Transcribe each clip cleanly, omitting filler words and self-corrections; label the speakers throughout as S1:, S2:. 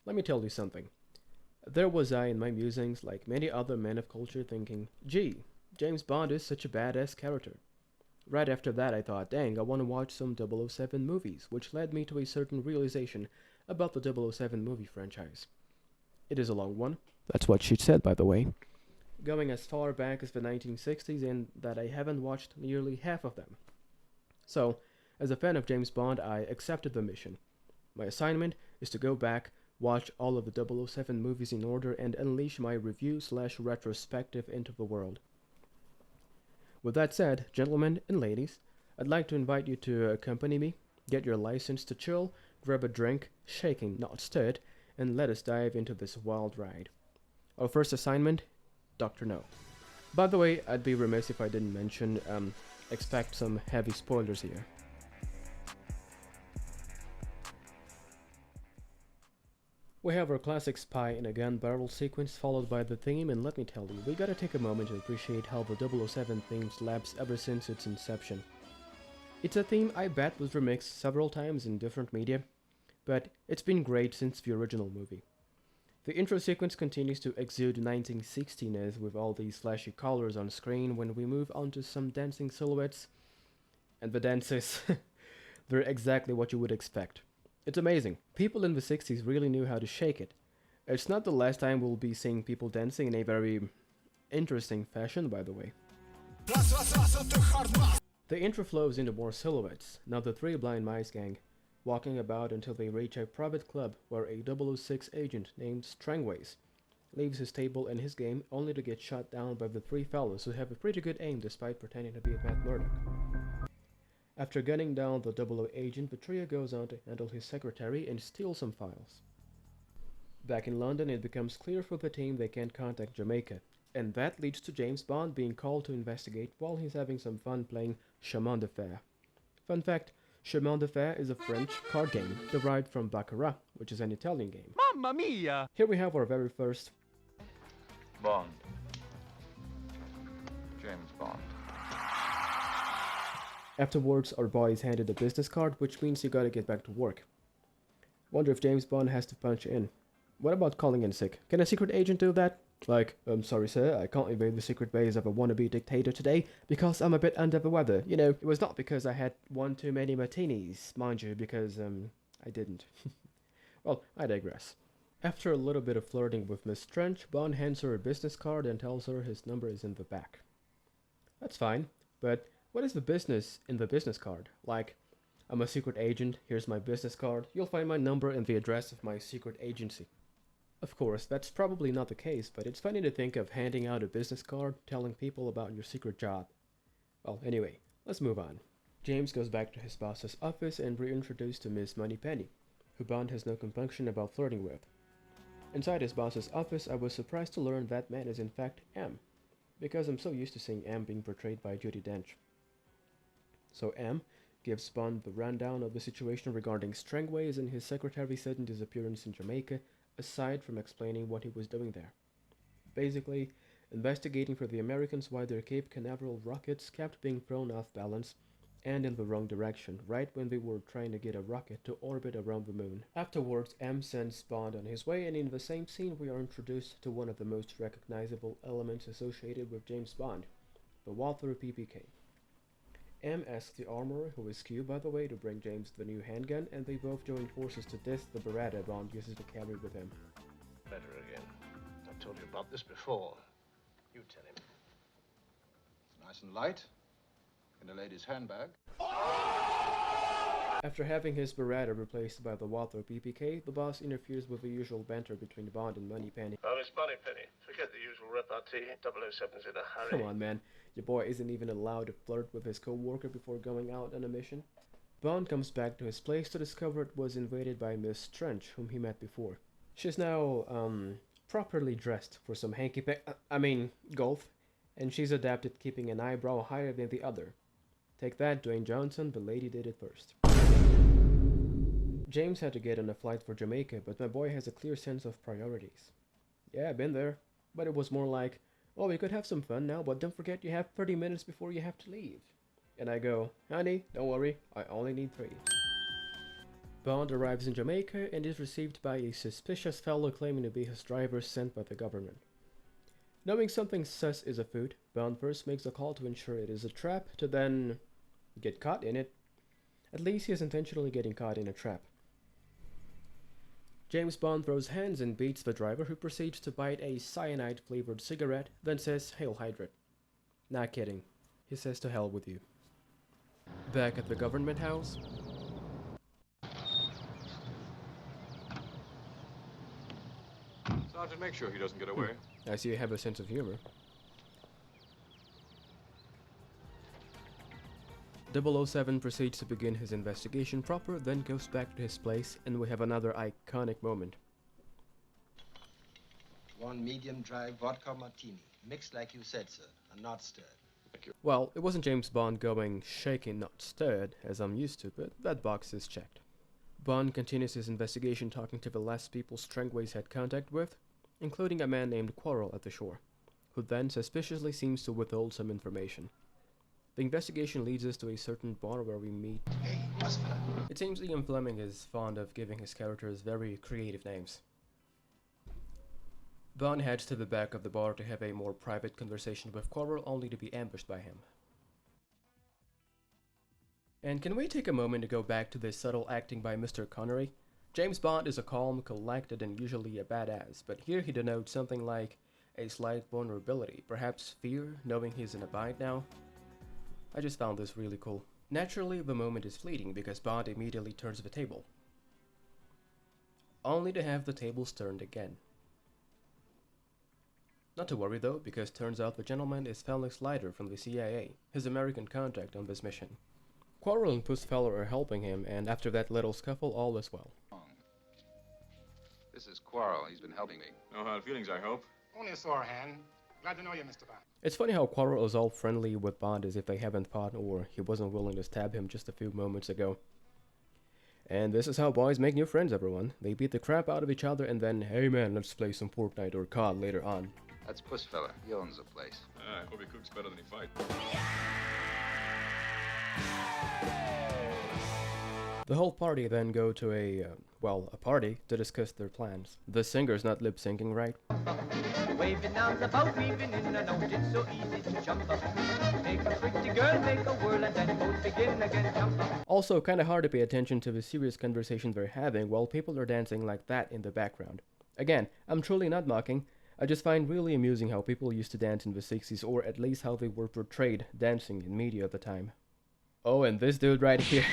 S1: let me tell you something. There was I in my musings, like many other men of culture, thinking, gee, James Bond is such a badass character. Right after that, I thought, dang, I want to watch some 007 movies, which led me to a certain realization about the 007 movie franchise. It is a long one. That's what she said, by the way. Going as far back as the 1960s, and that I haven't watched nearly half of them. So, as a fan of James Bond, I accepted the mission. My assignment is to go back, watch all of the 007 movies in order, and unleash my review/retrospective into the world. With that said, gentlemen and ladies, I'd like to invite you to accompany me, get your license to chill, grab a drink, shaking, not stirred, and let us dive into this wild ride. Our first assignment, Dr. No. By the way, I'd be remiss if I didn't mention, expect some heavy spoilers here. We have our classic spy in a gun barrel sequence followed by the theme, and let me tell you, we gotta take a moment to appreciate how the 007 theme slaps ever since its inception. It's a theme I bet was remixed several times in different media, but it's been great since the original movie. The intro sequence continues to exude 1960ness with all these flashy colors on screen when we move on to some dancing silhouettes, and the dances, they're exactly what you would expect. It's amazing. People in the 60s really knew how to shake it. It's not the last time we'll be seeing people dancing in a very interesting fashion, by the way. The intro flows into more silhouettes. Now the three blind mice gang, walking about until they reach a private club where a 006 agent named Strangways leaves his table and his game only to get shot down by the three fellows who have a pretty good aim despite pretending to be Matt Murdock. After gunning down the 00 agent, the trio goes on to handle his secretary and steal some files. Back in London, it becomes clear for the team they can't contact Jamaica, and that leads to James Bond being called to investigate while he's having some fun playing Chemin de Fer. Fun fact, Chemin de Fer is a French card game derived from Baccarat, which is an Italian game. Mamma mia! Here we have our very first
S2: Bond. James Bond.
S1: Afterwards, our boy is handed a business card, which means you gotta get back to work. Wonder if James Bond has to punch in. What about calling in sick? Can a secret agent do that? Like, I'm sorry sir, I can't invade the secret base of a wannabe dictator today because I'm a bit under the weather. You know, it was not because I had one too many martinis, mind you, because, I didn't. Well, I digress. After a little bit of flirting with Miss Trench, Bond hands her a business card and tells her his number is in the back. That's fine, but what is the business in the business card? Like, I'm a secret agent, here's my business card, you'll find my number and the address of my secret agency. Of course, that's probably not the case, but it's funny to think of handing out a business card telling people about your secret job. Well, anyway, let's move on. James goes back to his boss's office and reintroduced to Miss Moneypenny, who Bond has no compunction about flirting with. Inside his boss's office, I was surprised to learn that man is in fact M, because I'm so used to seeing M being portrayed by Judi Dench. So M gives Bond the rundown of the situation regarding Strangways and his secretary's sudden disappearance in Jamaica, aside from explaining what he was doing there. Basically, investigating for the Americans why their Cape Canaveral rockets kept being thrown off balance and in the wrong direction, right when they were trying to get a rocket to orbit around the moon. Afterwards, M sends Bond on his way, and in the same scene we are introduced to one of the most recognizable elements associated with James Bond, the Walther PPK. M asks the armorer, who is Q by the way, to bring James the new handgun, and they both join forces to diss the Beretta Bond uses to carry with him.
S3: Better again. I've told you about this before. You tell him.
S2: It's nice and light. In a lady's handbag.
S1: After having his Beretta replaced by the Walther PPK, the boss interferes with the usual banter between Bond and Moneypenny.
S3: Oh, Miss Moneypenny. Forget the usual repartee. 007's in a hurry.
S1: Come on, man. Your boy isn't even allowed to flirt with his co-worker before going out on a mission. Bond comes back to his place to discover it was invaded by Miss Trench, whom he met before. She's now, properly dressed for some golf, and she's adapted keeping an eyebrow higher than the other. Take that, Dwayne Johnson, the lady did it first. James had to get on a flight for Jamaica, but my boy has a clear sense of priorities. Yeah, I've been there, but it was more like, oh, we could have some fun now, but don't forget you have 30 minutes before you have to leave. And I go, honey, don't worry, I only need 3. Bond arrives in Jamaica and is received by a suspicious fellow claiming to be his driver sent by the government. Knowing something sus is afoot, Bond first makes a call to ensure it is a trap, to then get caught in it. At least he is intentionally getting caught in a trap. James Bond throws hands and beats the driver, who proceeds to bite a cyanide-flavored cigarette, then says, "Hail Hydrate." Not kidding. He says to hell with you. Back at the government house,
S4: Sergeant, make sure he doesn't get away.
S1: I see you have a sense of humor. 007 proceeds to begin his investigation proper, then goes back to his place, and we have another iconic moment.
S5: One medium dry vodka martini, mixed like you said, sir, and not stirred.
S1: Well, it wasn't James Bond going shaken, not stirred, as I'm used to, but that box is checked. Bond continues his investigation, talking to the last people Strangways had contact with, including a man named Quarrel at the shore, who then suspiciously seems to withhold some information. The investigation leads us to a certain bar where we meet.
S5: Hey, what's that?
S1: It seems Ian Fleming is fond of giving his characters very creative names. Bond heads to the back of the bar to have a more private conversation with Quarrel, only to be ambushed by him. And can we take a moment to go back to the subtle acting by Mr. Connery? James Bond is a calm, collected, and usually a badass, but here he denotes something like a slight vulnerability, perhaps fear, knowing he's in a bind now. I just found this really cool. Naturally, the moment is fleeting because Bond immediately turns the table, only to have the tables turned again. Not to worry though, because turns out the gentleman is Felix Leiter from the CIA, his American contact on this mission. Quarrel and Puss Feller are helping him, and after that little scuffle, all is well.
S2: This is Quarrel. He's been helping me.
S4: No hard feelings, I hope.
S6: Only a sore hand. Glad to know you, Mr. Bond.
S1: It's funny how Quarrel is all friendly with Bond as if they haven't fought or he wasn't willing to stab him just a few moments ago. And this is how boys make new friends, everyone. They beat the crap out of each other and then, "Hey man, let's play some Fortnite or COD later on."
S2: That's Puss Fella. He owns the place.
S4: I hope he cooks better than he fights.
S1: The whole party then go to a party to discuss their plans. The singer's not lip-syncing, right?
S7: Waving down the boat, weaving in and out, it's so easy to jump up. Take a pretty girl, make a whirl, and then both begin again, jump up.
S1: Also, kinda hard to pay attention to the serious conversation they're having while people are dancing like that in the background. Again, I'm truly not mocking. I just find really amusing how people used to dance in the 60s, or at least how they were portrayed dancing in media at the time. Oh, and this dude right here.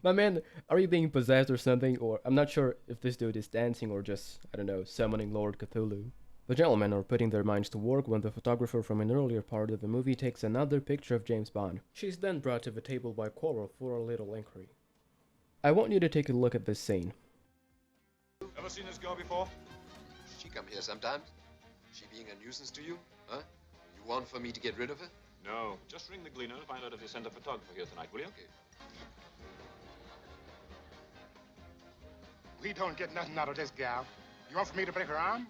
S1: My man, are you being possessed or something? Or I'm not sure if this dude is dancing or just, I don't know, summoning Lord Cthulhu. The gentlemen are putting their minds to work when the photographer from an earlier part of the movie takes another picture of James Bond. She's then brought to the table by Quarrel for a little inquiry. I want you to take a look at this scene.
S4: Ever seen this girl before?
S8: She come here sometimes? She being a nuisance to you? Huh? You want for me to get rid of her?
S4: No. Just ring the Gleaner and find out if they sent a photographer here tonight, will you?
S8: Okay.
S6: We don't get nothing out of this gal. You want for me to break her arm?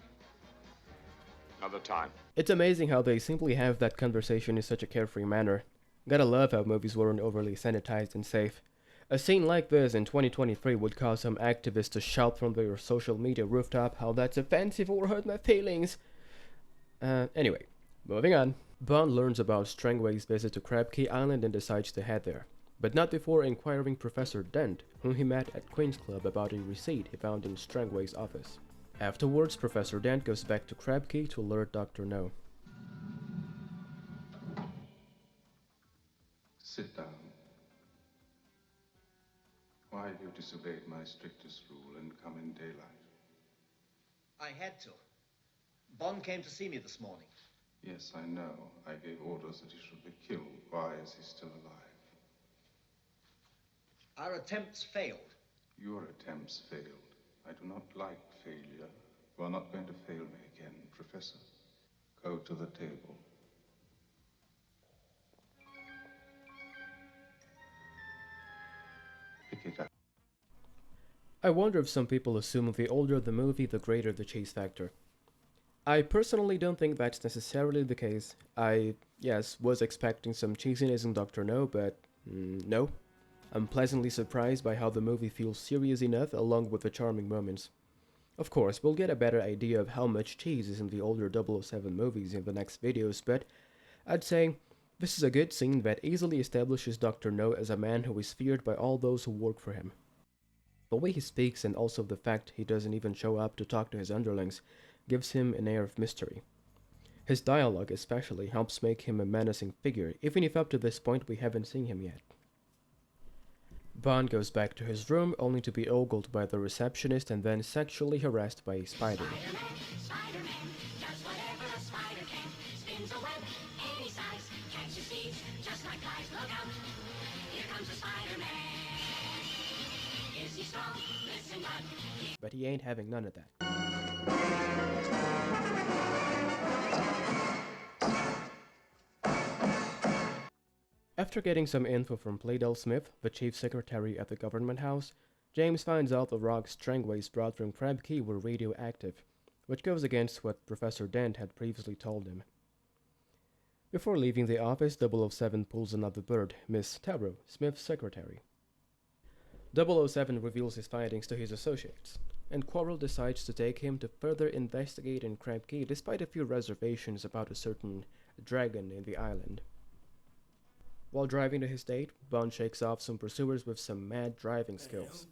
S4: Another time.
S1: It's amazing how they simply have that conversation in such a carefree manner. Gotta love how movies weren't overly sanitized and safe. A scene like this in 2023 would cause some activists to shout from their social media rooftop how that's offensive or hurt my feelings. Anyway, moving on. Bond learns about Strangway's visit to Crab Key Island and decides to head there, but not before inquiring Professor Dent, whom he met at Queen's Club, about a receipt he found in Strangway's office. Afterwards, Professor Dent goes back to Crab Key to alert Dr. No.
S9: Sit down. Why have you disobeyed my strictest rule and come in daylight?
S5: I had to. Bond came to see me this morning.
S9: Yes, I know. I gave orders that he should be killed. Why is he still alive?
S5: Our attempts failed.
S9: Your attempts failed. I do not like failure. You are not going to fail me again, Professor. Go to the table. Pick it up.
S1: I wonder if some people assume the older the movie, the greater the chase factor. I personally don't think that's necessarily the case. I, yes, was expecting some cheesiness in Dr. No, but no. I'm pleasantly surprised by how the movie feels serious enough along with the charming moments. Of course, we'll get a better idea of how much cheese is in the older 007 movies in the next videos, but I'd say this is a good scene that easily establishes Dr. No as a man who is feared by all those who work for him. The way he speaks and also the fact he doesn't even show up to talk to his underlings gives him an air of mystery. His dialogue especially helps make him a menacing figure, even if up to this point we haven't seen him yet. Bond goes back to his room only to be ogled by the receptionist and then sexually harassed by a spider.
S10: Spider-Man, does whatever a spider can. Spins a web, any size, catches thieves, just like flies. Look out, here comes the Spider-Man. Is he strong? Listen, bud.
S1: But he ain't having none of that. After getting some info from Playdell Smith, the chief secretary at the government house, James finds out the rocks Strangways brought from Crab Key were radioactive, which goes against what Professor Dent had previously told him. Before leaving the office, 007 pulls another bird, Miss Taro, Smith's secretary. 007 reveals his findings to his associates, and Quarrel decides to take him to further investigate in Crab Key despite a few reservations about a certain dragon in the island. While driving to his date, Bond shakes off some pursuers with some mad driving skills.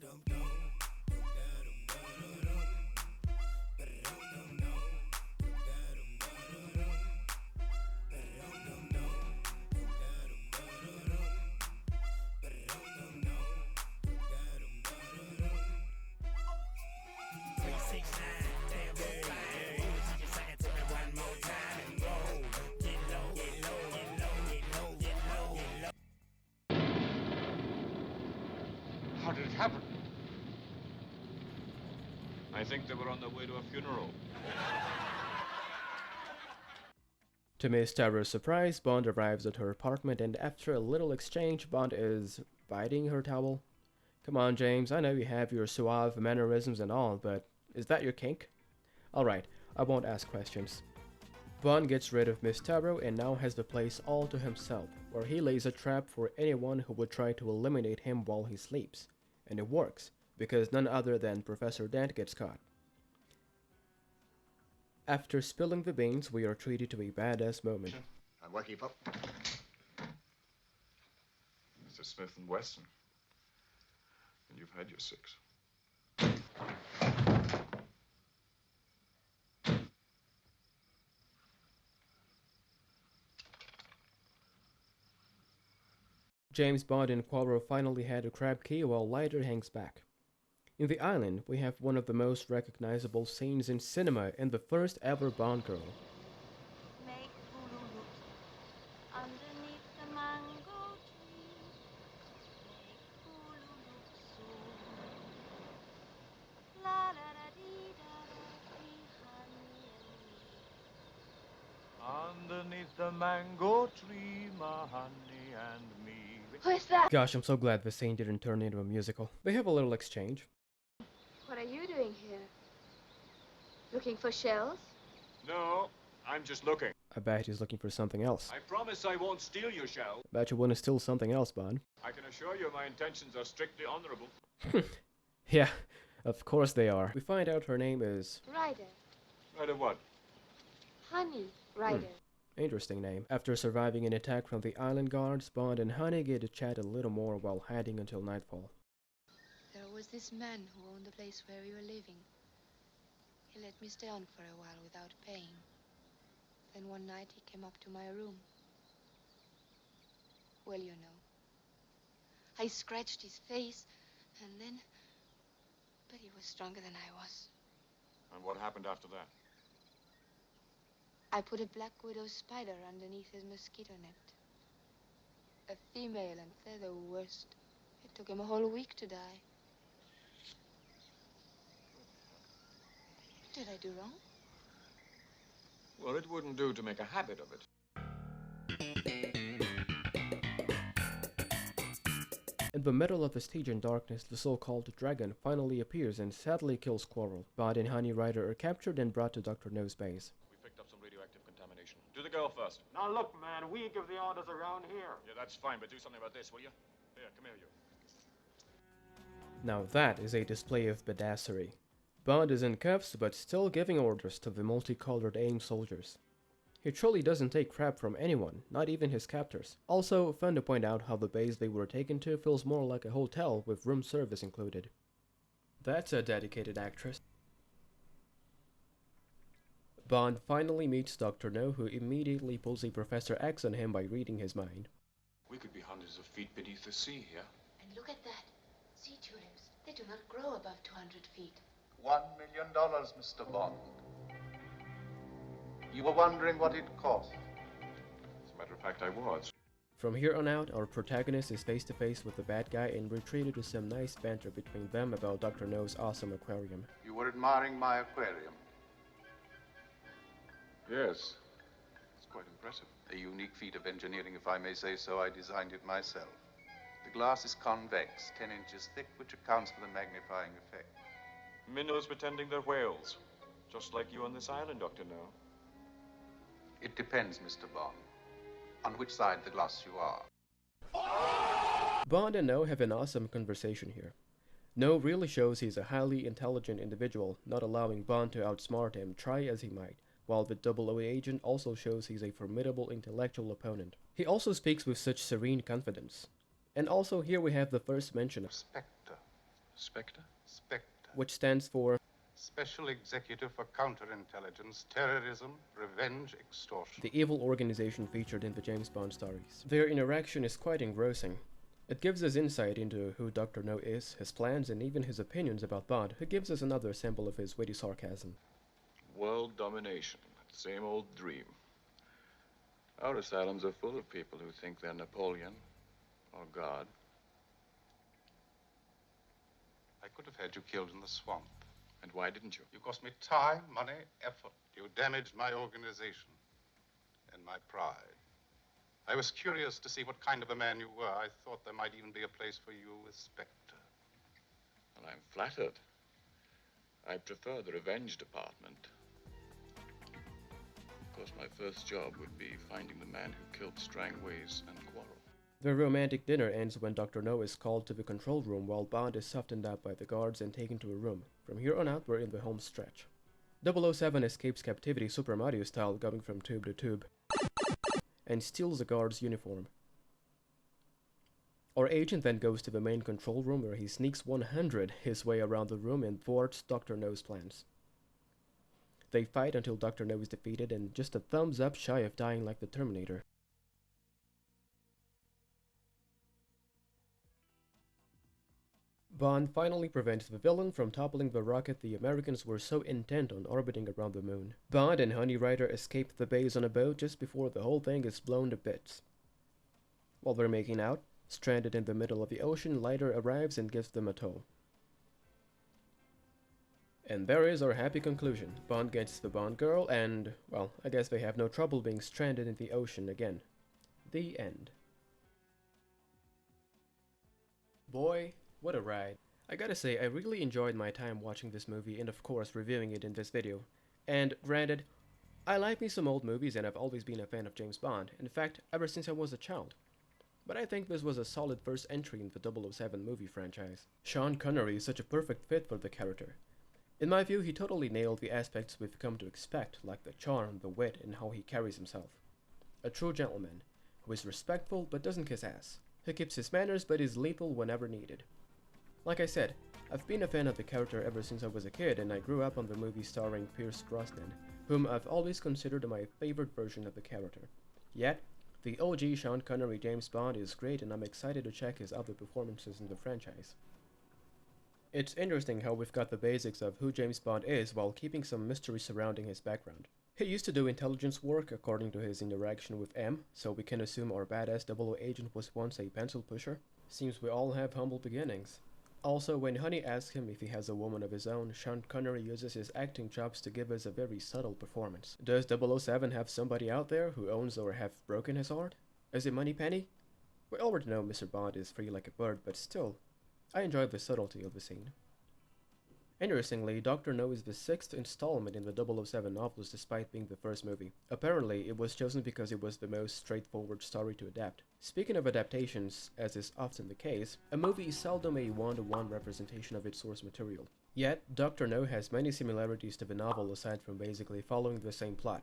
S6: How did it happen?
S4: I think they were on their way to a funeral.
S1: To Miss Taro's surprise, Bond arrives at her apartment and after a little exchange, Bond is biting her towel. Come on, James, I know you have your suave mannerisms and all, but is that your kink? Alright, I won't ask questions. Bond gets rid of Miss Taro and now has the place all to himself, where he lays a trap for anyone who would try to eliminate him while he sleeps. And it works, because none other than Professor Dent gets caught. After spilling the beans, we are treated to a badass moment.
S3: I'm working for...
S9: Mr. Smith and Wesson. And you've had your 6.
S1: James Bond and Quarrel finally head to Crab Key while Leiter hangs back. In the island, we have one of the most recognizable scenes in cinema and the first ever Bond girl.
S10: Make Hulu loops underneath the mango tree. Make Hulu loops soon. La da da dee da da dee, honey and me.
S7: Underneath the mango tree, my honey and me.
S10: Who's that?
S1: Gosh, I'm so glad the scene didn't turn into a musical. They have a little exchange.
S10: What are you doing here? Looking for shells?
S4: No, I'm just looking.
S1: I bet he's looking for something else.
S4: I promise I won't steal your shell.
S1: I bet you want to steal something else, Bond.
S4: I can assure you my intentions are strictly honorable.
S1: Yeah, of course they are. We find out her name is...
S10: Ryder.
S4: Right of what?
S10: Honey Ryder.
S1: Interesting name. After surviving an attack from the island guards, Bond and Honey get to chat a little more while hiding until nightfall.
S11: There was this man who owned the place where we were living. He let me stay on for a while without paying. Then one night he came up to my room. Well, you know. I scratched his face, and then... But he was stronger than I was.
S4: And what happened after that?
S11: I put a black widow spider underneath his mosquito net. A female, and they're the worst. It took him a whole week to die. What did I do wrong?
S4: Well, it wouldn't do to make a habit of it.
S1: In the middle of the Stygian darkness, the so-called dragon finally appears and sadly kills Quarrel. Bond and Honey Ryder are captured and brought to Dr. No's base.
S4: We picked up some radioactive contamination. Do the girl first.
S7: Now look, man, we give the orders around here.
S4: Yeah, that's fine, but do something about this, will you? Here, come here, you.
S1: Now that is a display of badassery. Bond is in cuffs but still giving orders to the multicolored AIM soldiers. He truly doesn't take crap from anyone, not even his captors. Also, fun to point out how the base they were taken to feels more like a hotel with room service included. That's a dedicated actress. Bond finally meets Dr. No, who immediately pulls a Professor X on him by reading his mind.
S4: We could be hundreds of feet beneath the sea here.
S11: And look at that. Sea tulips. They do not grow above 200 feet.
S12: $1 million, Mr. Bond. You were wondering what it cost.
S4: As a matter of fact, I was.
S1: From here on out, our protagonist is face to face with the bad guy and we're treated to some nice banter between them about Dr. No's awesome aquarium.
S12: You were admiring my aquarium.
S4: Yes. It's quite impressive.
S12: A unique feat of engineering, if I may say so. I designed it myself. The glass is convex, 10 inches thick, which accounts for the magnifying effect.
S4: Minnows pretending they're whales. Just like you on this island, Dr. No.
S12: It depends, Mr. Bond, on which side of the glass you are.
S1: Bond and No have an awesome conversation here. No really shows he's a highly intelligent individual, not allowing Bond to outsmart him, try as he might, while the 008 agent also shows he's a formidable intellectual opponent. He also speaks with such serene confidence. And also here we have the first mention of
S12: Spectre.
S4: Spectre?
S12: Spectre.
S1: Which stands for
S12: Special Executive for Counterintelligence, Terrorism, Revenge, Extortion.
S1: the evil organization featured in the James Bond stories. Their interaction is quite engrossing. It gives us insight into who Dr. No is, his plans, and even his opinions about Bond, who gives us another sample of his witty sarcasm.
S4: World domination. That same old dream. Our asylums are full of people who think they're Napoleon or God.
S12: I could have had you killed in the swamp.
S4: And why didn't you?
S12: You cost me time, money, effort. You damaged my organization and my pride. I was curious to see what kind of a man you were. I thought there might even be a place for you with Spectre.
S4: Well, I'm flattered. I prefer the revenge department. Of course, my first job would be finding the man who killed Strangways and Quarrel.
S1: The romantic dinner ends when Dr. No is called to the control room while Bond is softened up by the guards and taken to a room. From here on out, we're in the home stretch. 007 escapes captivity Super Mario style, going from tube to tube, and steals the guard's uniform. Our agent then goes to the main control room where he sneaks 100 his way around the room and thwarts Dr. No's plans. They fight until Dr. No is defeated and just a thumbs up shy of dying like the Terminator. Bond finally prevents the villain from toppling the rocket the Americans were so intent on orbiting around the moon. Bond and Honey Rider escape the base on a boat just before the whole thing is blown to bits. While they're making out, stranded in the middle of the ocean, Leiter arrives and gives them a tow. And there is our happy conclusion. Bond gets the Bond girl and, well, I guess they have no trouble being stranded in the ocean again. The end. Boy, what a ride. I gotta say, I really enjoyed my time watching this movie and of course reviewing it in this video. And granted, I like me some old movies and I've always been a fan of James Bond, in fact, ever since I was a child. But I think this was a solid first entry in the 007 movie franchise. Sean Connery is such a perfect fit for the character. In my view, he totally nailed the aspects we've come to expect, like the charm, the wit, and how he carries himself. A true gentleman, who is respectful but doesn't kiss ass, who keeps his manners but is lethal whenever needed. Like I said, I've been a fan of the character ever since I was a kid, and I grew up on the movie starring Pierce Brosnan, whom I've always considered my favorite version of the character. Yet, the OG Sean Connery James Bond is great, and I'm excited to check his other performances in the franchise. It's interesting how we've got the basics of who James Bond is while keeping some mystery surrounding his background. He used to do intelligence work according to his interaction with M, so we can assume our badass 00 agent was once a pencil pusher. Seems we all have humble beginnings. Also, when Honey asks him if he has a woman of his own, Sean Connery uses his acting chops to give us a very subtle performance. Does 007 have somebody out there who owns or have broken his heart? Is it Moneypenny? We already know Mr. Bond is free like a bird, but still, I enjoyed the subtlety of the scene. Interestingly, Dr. No is the 6th installment in the 007 novels despite being the first movie. Apparently, it was chosen because it was the most straightforward story to adapt. Speaking of adaptations, as is often the case, a movie is seldom a one-to-one representation of its source material. Yet, Dr. No has many similarities to the novel aside from basically following the same plot.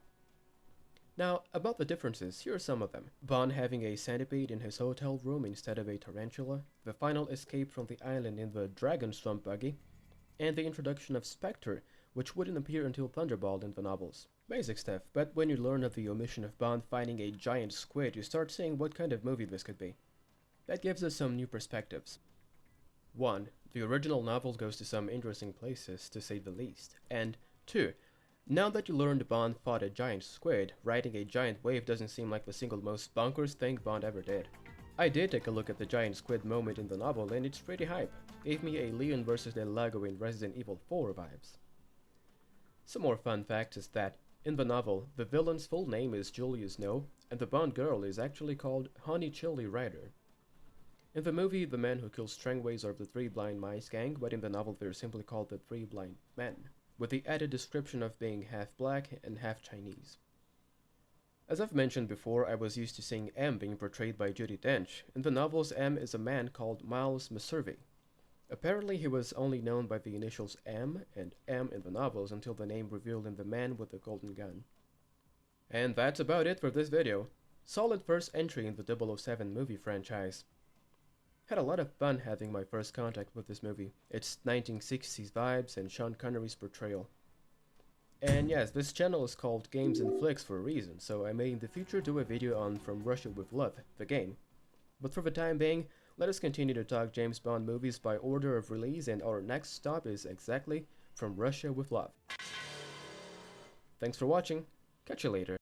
S1: Now, about the differences, here are some of them. Bond having a centipede in his hotel room instead of a tarantula, the final escape from the island in the Dragon Swamp buggy, and the introduction of Spectre, which wouldn't appear until Thunderball in the novels. Basic stuff, but when you learn of the omission of Bond finding a giant squid, you start seeing what kind of movie this could be. That gives us some new perspectives. 1. The original novel goes to some interesting places, to say the least. And 2. Now that you learned Bond fought a giant squid, riding a giant wave doesn't seem like the single most bonkers thing Bond ever did. I did take a look at the giant squid moment in the novel and it's pretty hype. Gave me a Leon vs. Del Lago in Resident Evil 4 vibes. Some more fun facts is that, in the novel, the villain's full name is Julius No, and the Bond girl is actually called Honey Chili Rider. In the movie, the men who kill Strangways are the Three Blind Mice gang, but in the novel they're simply called the Three Blind Men, with the added description of being half black and half Chinese. As I've mentioned before, I was used to seeing M being portrayed by Judi Dench. In the novels, M is a man called Miles Meservey. Apparently he was only known by the initials M and M in the novels until the name revealed in The Man with the Golden Gun. And that's about it for this video. Solid first entry in the 007 movie franchise. Had a lot of fun having my first contact with this movie, its 1960s vibes and Sean Connery's portrayal. And yes, this channel is called Games and Flicks for a reason, so I may in the future do a video on From Russia with Love, the game. But for the time being, let us continue to talk James Bond movies by order of release, and our next stop is exactly From Russia with Love. Thanks for watching, catch you later.